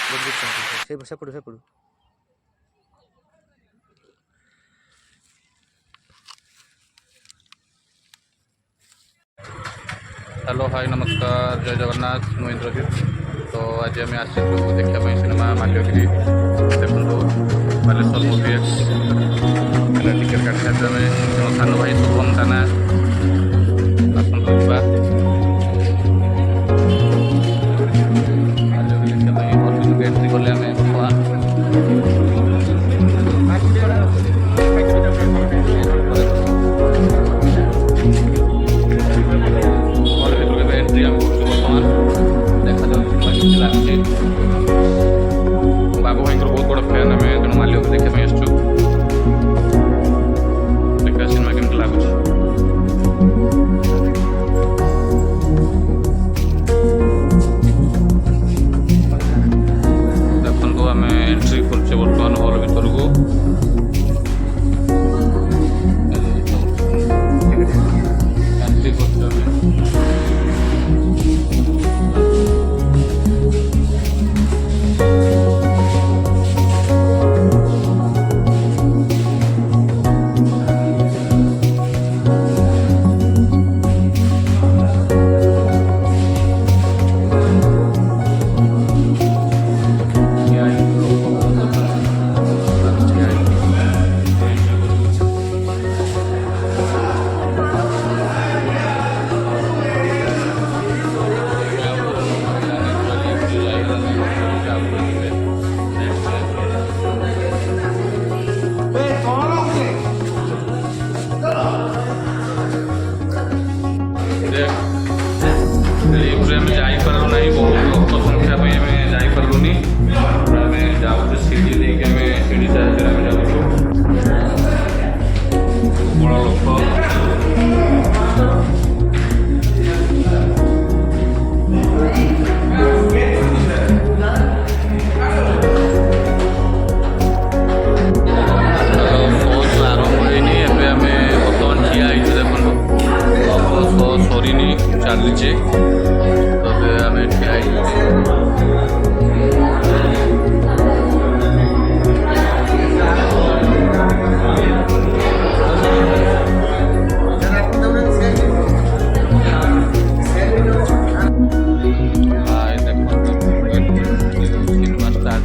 ସେପଟୁ hello hi नमस्कार जय जगन्नाथ मु इंद्रजीत। तो आज आम आसू देखा सिनेमा माल्यगिरी देखो बालेश्वर मुवी टिकेट काटी सारे आम सान भाई शुभम ताना आसतु जा माल्यगिरी देखा एंट्री कले आम एंट्री आम बर्तमान देखा लगे बाबू भाई बहुत बड़ा फैन आम तेणु माल्यगिरी देखा आसचु देखा सिनेमा केमती लगुच। देखो आम एंट्री कर बर्तमान हॉल भर को एंट्री कर जापारू ना बहुत लोक संख्या जापारूनी आम जाऊँ सीढ़ी लेकिन आम सीढ़ी साहय जाऊँ बड़ लोक सरीनी चलीचे तबे आम सिनेमा स्टार्ट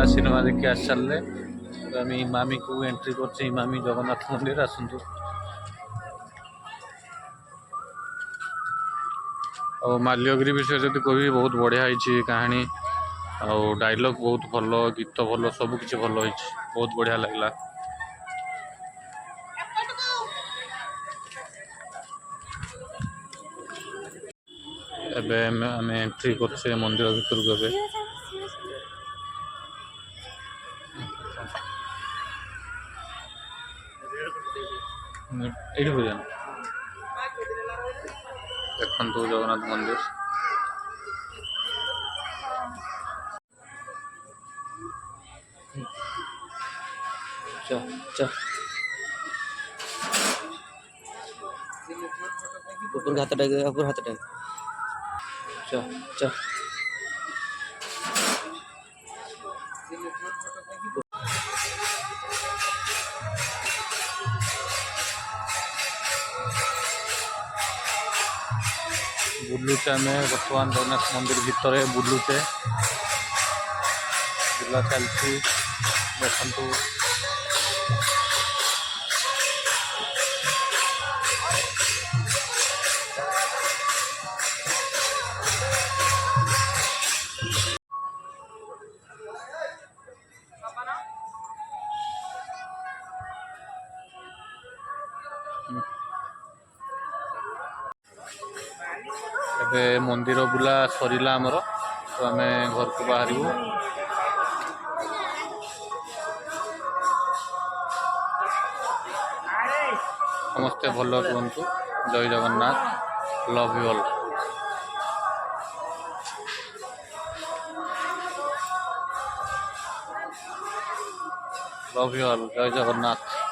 सिनेमा देखिए आस सारे आम इमामी को एंट्री कर इमामी जगन्नाथ मंदिर आसतु और माल्यगिरी विषय जब कह बहुत बढ़िया है कहानी और डायलॉग बहुत भल गीत भल सबकि भल बहुत बढ़िया लगला। एबे आम एंट्री कर मंदिर भीतर को देखु जगन्नाथ मंदिर ऊपर हाथ टाइम बुलुचे आम बर्तमान जगन्नाथ मंदिर भितर बुलुचे बुला चलती देखु एबे मंदिर बुला सरीला आमर तो आम घर को बाहर ସମସ୍ତେ ଭଲ ରୁହନ୍ତୁ। ଜୟ Jagannath. Love you all. Love you all. ଜୟ ଜଗନ୍ନାଥ।